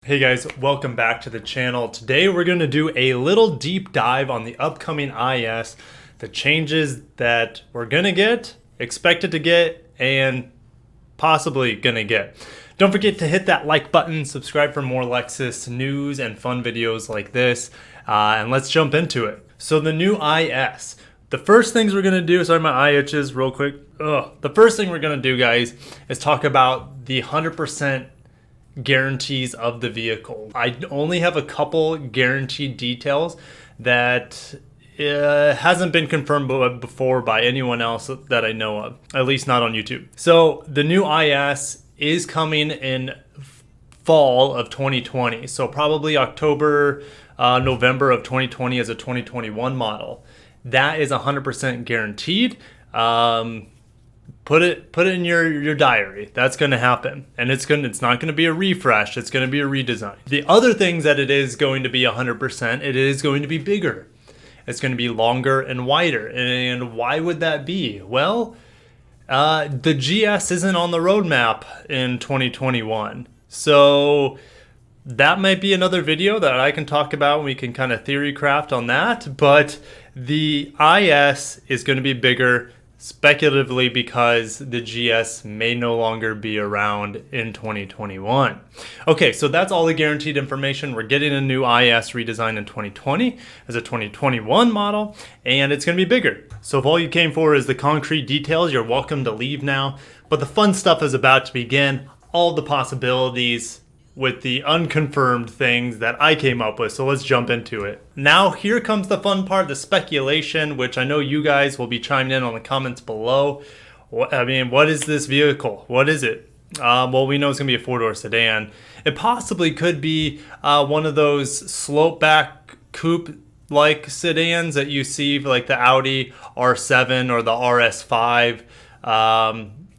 Hey guys, welcome back to the channel. Today we're going to do a little deep dive on the upcoming IS, the changes that we're going to get, expected to get, and possibly going to get. Don't forget to hit that like button, subscribe for more Lexus news and fun videos like this, and let's jump into it. So the new IS. The first things we're going to do, sorry my eye itches real quick. The first thing we're going to do, guys, is talk about the 100% guarantees of the vehicle. I only have a couple guaranteed details that hasn't been confirmed before by anyone else that I know of, at least not on YouTube. So the new IS is coming in fall of 2020, so probably October, November of 2020 as a 2021 model. That is 100% guaranteed. Put it in your diary. That's going to happen, and it's not going to be a refresh. It's going to be a redesign. The other things that it is going to be 100%, it is going to be bigger. It's going to be longer and wider. And why would that be? Well, the GS isn't on the roadmap in 2021, so that might be another video that I can talk about. We can kind of theory craft on that, but the IS is going to be bigger, speculatively because the GS may no longer be around in 2021. Okay, so that's all the guaranteed information. We're getting a new IS redesign in 2020 as a 2021 model, and it's going to be bigger. So if all you came for is the concrete details, you're welcome to leave now. But the fun stuff is about to begin. All the possibilities with the unconfirmed things that I came up with. So let's jump into it. Now here comes the fun part, the speculation, which I know you guys will be chiming in on the comments below. I mean, what is this vehicle? What is it? Well, we know it's gonna be a four-door sedan. It possibly could be one of those slope back coupe-like sedans that you see like the Audi R7 or the RS5.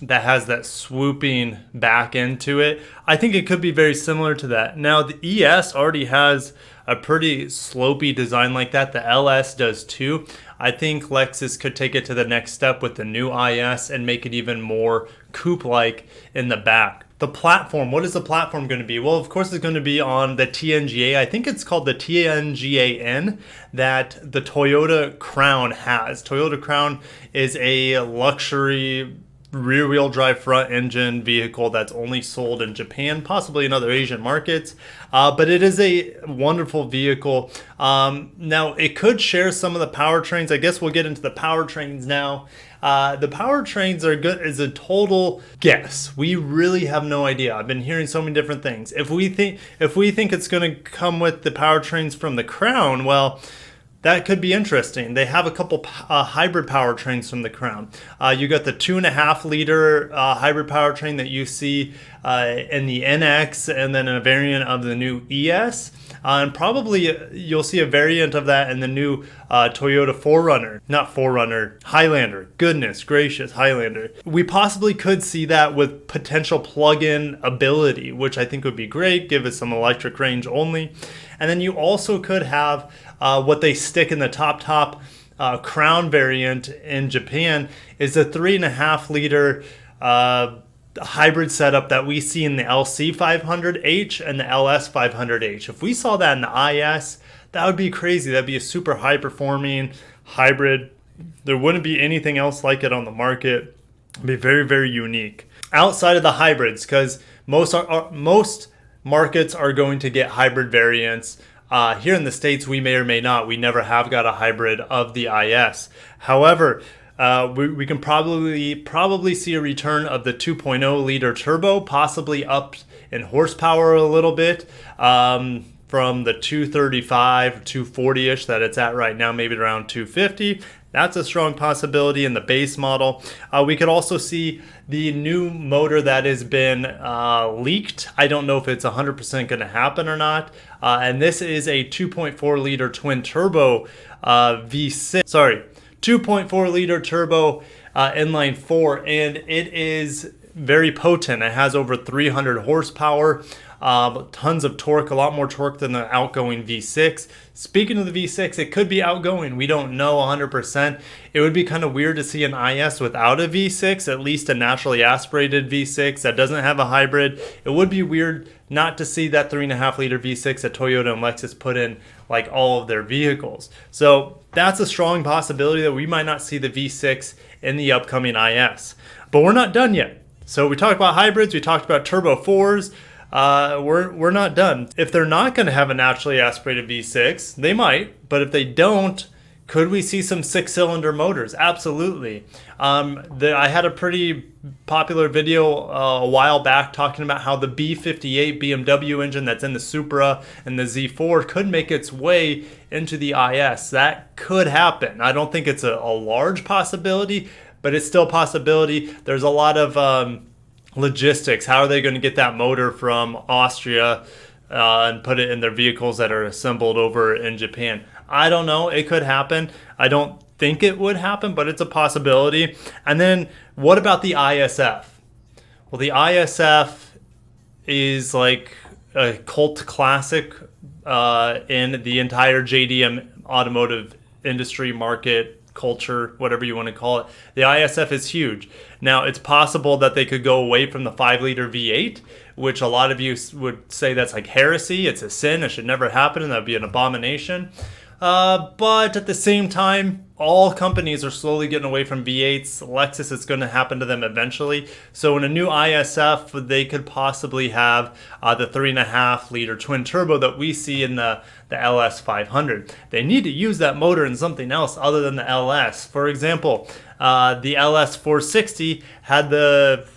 That has that swooping back into it. I think it could be very similar to that. Now the ES already has a pretty slopey design like that. The LS does too. I think Lexus could take it to the next step with the new IS and make it even more coupe-like in the back. The platform, what is the platform going to be? Well, of course it's going to be on the TNGA. I think it's called the TNGA-N that the Toyota Crown has. Toyota Crown is a luxury rear-wheel drive front engine vehicle that's only sold in Japan, possibly in other Asian markets, but it is a wonderful vehicle. Now it could share some of the powertrains. I guess we'll get into the powertrains now. The powertrains are good is a total guess. We really have no idea. I've been hearing so many different things. If we think it's going to come with the powertrains from the Crown, well, that could be interesting. They have a couple hybrid powertrains from the Crown. You got the 2.5 liter hybrid powertrain that you see in the NX, and then a variant of the new ES. And probably you'll see a variant of that in the new Toyota 4Runner. Not 4Runner, Highlander. Goodness gracious, Highlander. We possibly could see that with potential plug-in ability, which I think would be great, give us some electric range only. And then you also could have what they stick in the top Crown variant in Japan is a 3.5 liter hybrid setup that we see in the LC 500H and the LS 500H. If we saw that in the IS, that would be crazy. That'd be a super high performing hybrid. There wouldn't be anything else like it on the market. It'd be very, very unique. Outside of the hybrids, because most markets are going to get hybrid variants. Here in the States, we may or may not. We never have got a hybrid of the IS. However, we can probably see a return of the 2.0 liter turbo, possibly up in horsepower a little bit from the 235, 240-ish that it's at right now, maybe around 250. That's a strong possibility in the base model. We could also see the new motor that has been leaked. I don't know if it's 100% going to happen or not. And this is a 2.4 liter twin turbo V6. Sorry, 2.4 liter turbo inline 4, and it is very potent. It has over 300 horsepower. tons of torque, a lot more torque than the outgoing V6. Speaking of the V6, it could be outgoing. We don't know 100%. It would be kind of weird to see an IS without a V6, at least a naturally aspirated V6 that doesn't have a hybrid. It would be weird not to see that 3.5 liter V6 that Toyota and Lexus put in like all of their vehicles. So that's a strong possibility that we might not see the V6 in the upcoming IS. But we're not done yet. So we talked about hybrids, we talked about turbo 4s. We're not done. If they're not going to have a naturally aspirated V6, they might, but if they don't, could we see some 6-cylinder motors? Absolutely. I had a pretty popular video a while back talking about how the B58 BMW engine that's in the Supra and the Z4 could make its way into the IS. That could happen. I don't think it's a large possibility, but it's still a possibility. There's a lot of logistics. How are they going to get that motor from Austria and put it in their vehicles that are assembled over in Japan? I don't know. It could happen. I don't think it would happen, but it's a possibility. And then what about the ISF? Well, the ISF is like a cult classic in the entire JDM automotive industry, market, culture, whatever you want to call it. The ISF is huge. Now, it's possible that they could go away from the 5-liter V8, which a lot of you would say that's like heresy. It's a sin. It should never happen, and that would be an abomination. But at the same time, all companies are slowly getting away from V8s. Lexus, it's going to happen to them eventually. So in a new ISF, they could possibly have the 3.5 liter twin turbo that we see in the LS 500. They need to use that motor in something else other than the LS. For example, the LS 460 had the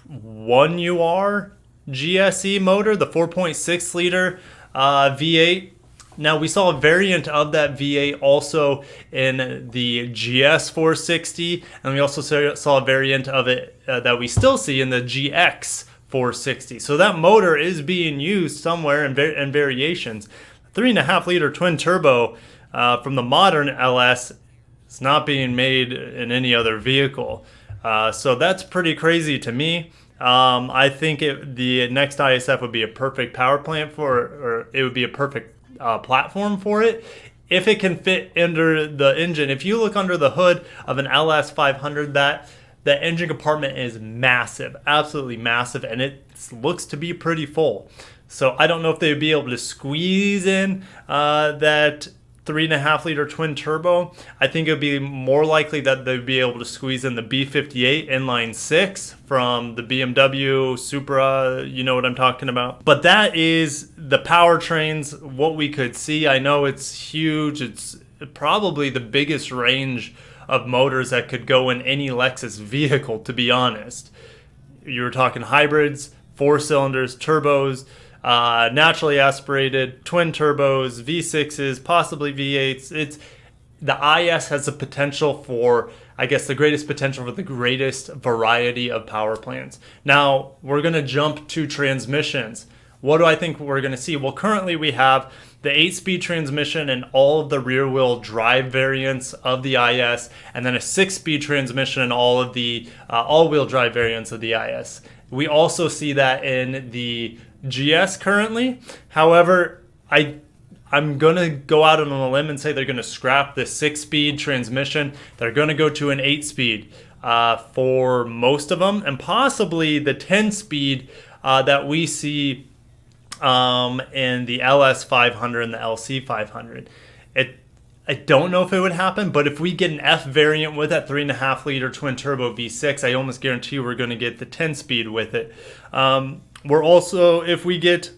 1UR GSE motor, the 4.6 liter V8. Now, we saw a variant of that V8 also in the GS 460, and we also saw a variant of it that we still see in the GX 460. So that motor is being used somewhere in variations. 3.5 liter twin turbo from the modern LS is not being made in any other vehicle. So that's pretty crazy to me. I think the next ISF would be a perfect power plant or it would be a perfect platform for it if it can fit under the engine. If you look under the hood of an LS 500, that engine compartment is massive, absolutely massive, and it looks to be pretty full. So I don't know if they'd be able to squeeze in that 3.5 liter twin turbo. I think it would be more likely that they'd be able to squeeze in the B58 inline 6 from the BMW Supra. You know what I'm talking about. But that is the powertrains, what we could see. I know it's huge. It's probably the biggest range of motors that could go in any Lexus vehicle, to be honest. You were talking hybrids, 4 cylinders, turbos, naturally aspirated, twin turbos, V6s, possibly V8s. The IS has the potential for, I guess, the greatest potential for the greatest variety of power plants. Now, we're going to jump to transmissions. What do I think we're going to see? Well, currently we have the 8-speed transmission in all of the rear-wheel drive variants of the IS, and then a 6-speed transmission in all of the all-wheel drive variants of the IS. We also see that in the GS currently. However, I'm going to go out on a limb and say they're going to scrap the 6-speed transmission. They're going to go to an 8-speed for most of them, and possibly the 10-speed that we see in the LS 500 and the LC 500. I don't know if it would happen, but if we get an F variant with that 3.5 liter twin turbo V6, I almost guarantee we're going to get the 10-speed with it. We're also, if we get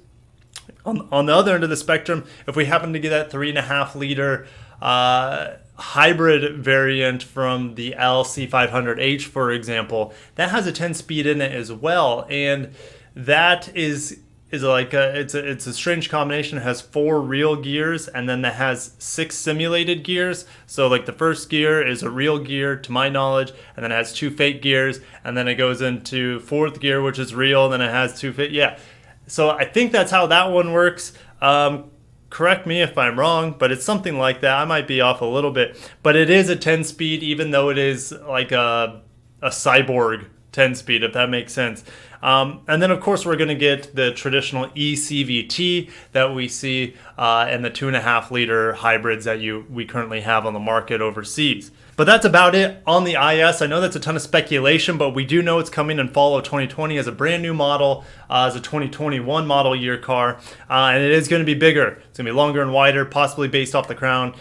on the other end of the spectrum, if we happen to get that 3.5 liter hybrid variant from the LC500H, for example, that has a 10-speed in it as well, and that is like it's a strange combination. It has 4 real gears, and then that has 6 simulated gears. So like the first gear is a real gear to my knowledge, and then it has 2 fake gears, and then it goes into 4th gear, which is real, and then it has 2 fake. Yeah. So I think that's how that one works. Correct me if I'm wrong, but it's something like that. I might be off a little bit, but it is a 10-speed, even though it is like a cyborg 10-speed, if that makes sense. And then of course we're going to get the traditional eCVT that we see and the 2.5 liter hybrids that we currently have on the market overseas. But that's about it on the IS. I know that's a ton of speculation, but we do know it's coming in fall of 2020 as a brand new model, as a 2021 model year car, and it is going to be bigger. It's going to be longer and wider, possibly based off the crown.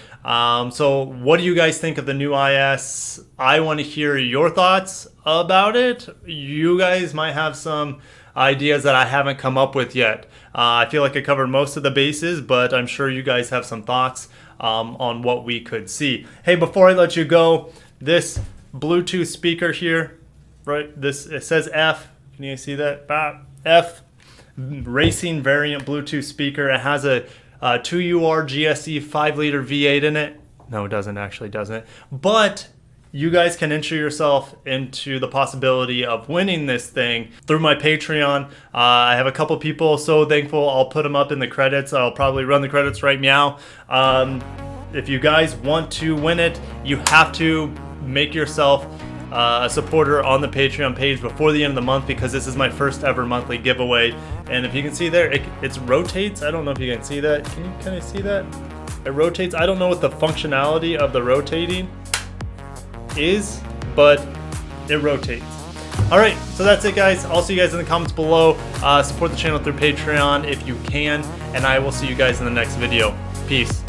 So what do you guys think of the new IS? I want to hear your thoughts about it. You guys might have some ideas that I haven't come up with yet. I feel like I covered most of the bases, but I'm sure you guys have some thoughts on what we could see. Hey, before I let you go, this Bluetooth speaker here, right? It says F. Can you see that? F racing variant Bluetooth speaker. It has a 2UR GSE 5-liter V8 in it. No, it doesn't actually, doesn't it? But you guys can enter yourself into the possibility of winning this thing through my Patreon. I have a couple people, so thankful. I'll put them up in the credits. I'll probably run the credits right now. If you guys want to win it, you have to make yourself a supporter on the Patreon page before the end of the month, because this is my first ever monthly giveaway. And if you can see there, it rotates. I don't know if you can see that. Can you see that? It rotates. I don't know what the functionality of the rotating is, but it rotates. All right, so that's it, guys. I'll see you guys in the comments below. Support the channel through Patreon if you can, and I will see you guys in the next video. Peace.